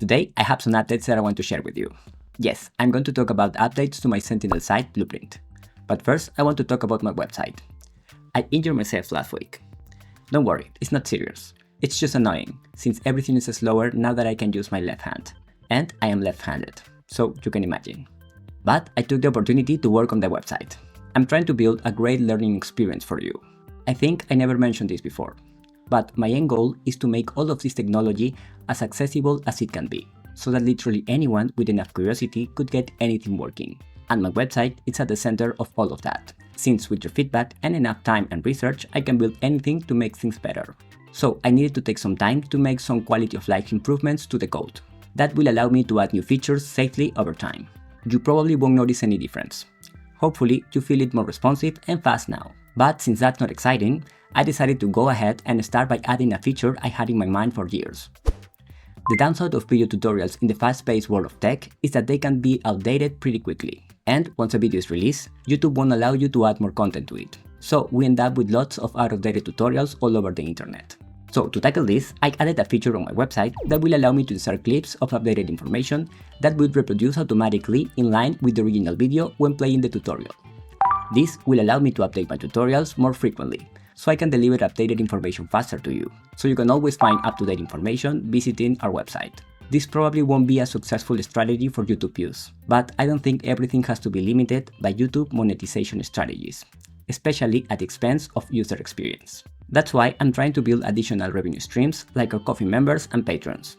Today, I have some updates that I want to share with you. Yes, I'm going to talk about updates to my Sentinel site Blueprint. But first, I want to talk about my website. I injured myself last week. Don't worry, it's not serious. It's just annoying, since everything is slower now that I can use my left hand. And I am left-handed, so you can imagine. But I took the opportunity to work on the website. I'm trying to build a great learning experience for you. I think I never mentioned this before. But my end goal is to make all of this technology as accessible as it can be, so that literally anyone with enough curiosity could get anything working. And my website is at the center of all of that, since with your feedback and enough time and research, I can build anything to make things better. So I needed to take some time to make some quality of life improvements to the code. That will allow me to add new features safely over time. You probably won't notice any difference. Hopefully, you feel it more responsive and fast now. But since that's not exciting, I decided to go ahead and start by adding a feature I had in my mind for years. The downside of video tutorials in the fast-paced world of tech is that they can be outdated pretty quickly. And once a video is released, YouTube won't allow you to add more content to it. So we end up with lots of out-of-date tutorials all over the internet. So to tackle this, I added a feature on my website that will allow me to insert clips of updated information that will reproduce automatically in line with the original video when playing the tutorial. This will allow me to update my tutorials more frequently, so I can deliver updated information faster to you, so you can always find up-to-date information visiting our website. This probably won't be a successful strategy for YouTube views, but I don't think everything has to be limited by YouTube monetization strategies, especially at the expense of user experience. That's why I'm trying to build additional revenue streams like our Ko-fi members and patrons,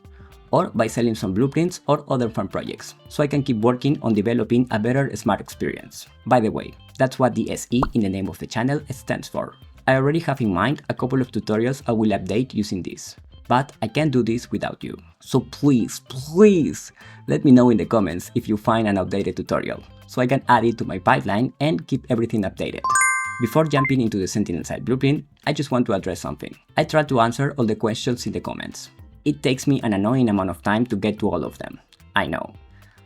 or by selling some blueprints or other fun projects, so I can keep working on developing a better smart experience. By the way, that's what the SE in the name of the channel stands for. I already have in mind a couple of tutorials I will update using this, but I can't do this without you. So please, let me know in the comments if you find an outdated tutorial, so I can add it to my pipeline and keep everything updated. Before jumping into the Sentinel site blueprint, I just want to address something. I tried to answer all the questions in the comments. It takes me an annoying amount of time to get to all of them, I know.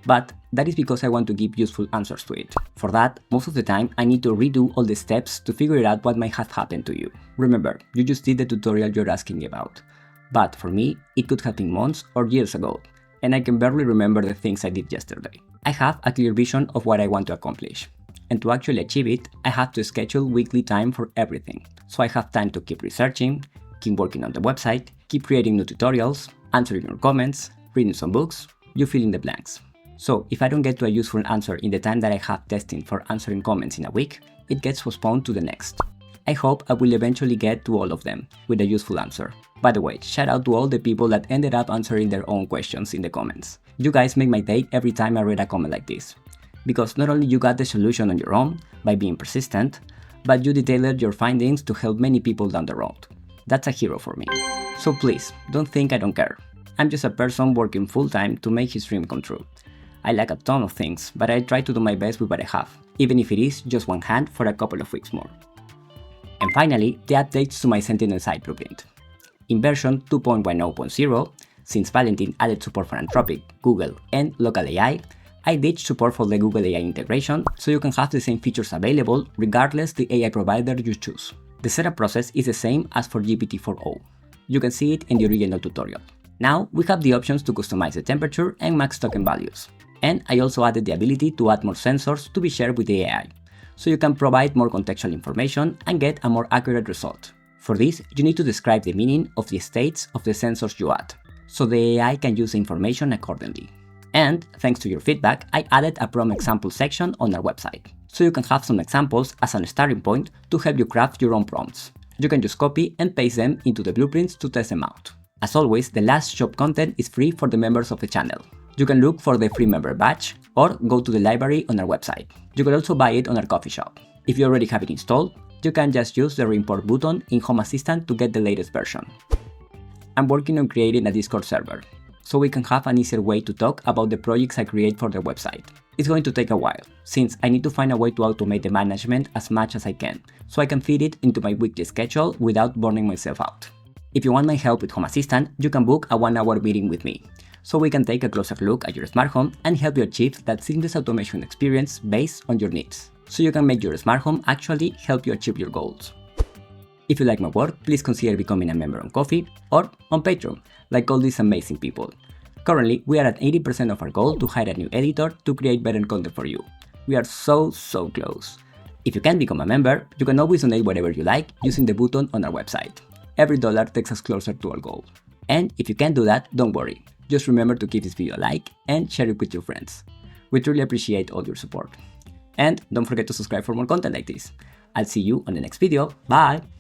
But that is because I want to give useful answers to it. For that, most of the time I need to redo all the steps to figure out what might have happened to you. Remember, you just did the tutorial you're asking about. But for me, it could have been months or years ago, and I can barely remember the things I did yesterday. I have a clear vision of what I want to accomplish. And to actually achieve it, I have to schedule weekly time for everything. So I have time to keep researching, keep working on the website, keep creating new tutorials, answering your comments, reading some books, you fill in the blanks. So if I don't get to a useful answer in the time that I have destined for answering comments in a week, it gets postponed to the next. I hope I will eventually get to all of them with a useful answer. By the way, shout out to all the people that ended up answering their own questions in the comments. You guys make my day every time I read a comment like this. Because not only you got the solution on your own by being persistent, but you detailed your findings to help many people down the road. That's a hero for me. So please, don't think I don't care. I'm just a person working full-time to make his dream come true. I like a ton of things, but I try to do my best with what I have, even if it is just one hand for a couple of weeks more. And finally, the updates to my Sentinel site blueprint. In version 2.10.0, since Valentin added support for Anthropic, Google, and local AI, I ditched support for the Google AI integration, so you can have the same features available regardless the AI provider you choose. The setup process is the same as for GPT-4o. You can see it in the original tutorial. Now we have the options to customize the temperature and max token values. And I also added the ability to add more sensors to be shared with the AI, so you can provide more contextual information and get a more accurate result. For this, you need to describe the meaning of the states of the sensors you add, so the AI can use the information accordingly. And, thanks to your feedback, I added a prompt example section on our website, so you can have some examples as a starting point to help you craft your own prompts. You can just copy and paste them into the blueprints to test them out. As always, the last shop content is free for the members of the channel. You can look for the free member badge or go to the library on our website. You can also buy it on our Ko-fi shop. If you already have it installed, you can just use the reimport button in Home Assistant to get the latest version. I'm working on creating a Discord server, so we can have an easier way to talk about the projects I create for the website. It's going to take a while, since I need to find a way to automate the management as much as I can, so I can fit it into my weekly schedule without burning myself out. If you want my help with Home Assistant, you can book a 1-hour meeting with me, so we can take a closer look at your smart home and help you achieve that seamless automation experience based on your needs, so you can make your smart home actually help you achieve your goals. If you like my work, please consider becoming a member on Ko-fi or on Patreon, like all these amazing people. Currently, we are at 80% of our goal to hire a new editor to create better content for you. We are so close. If you can become a member, you can always donate whatever you like using the button on our website. Every dollar takes us closer to our goal. And if you can't do that, don't worry. Just remember to give this video a like and share it with your friends. We truly appreciate all your support. And don't forget to subscribe for more content like this. I'll see you on the next video. Bye!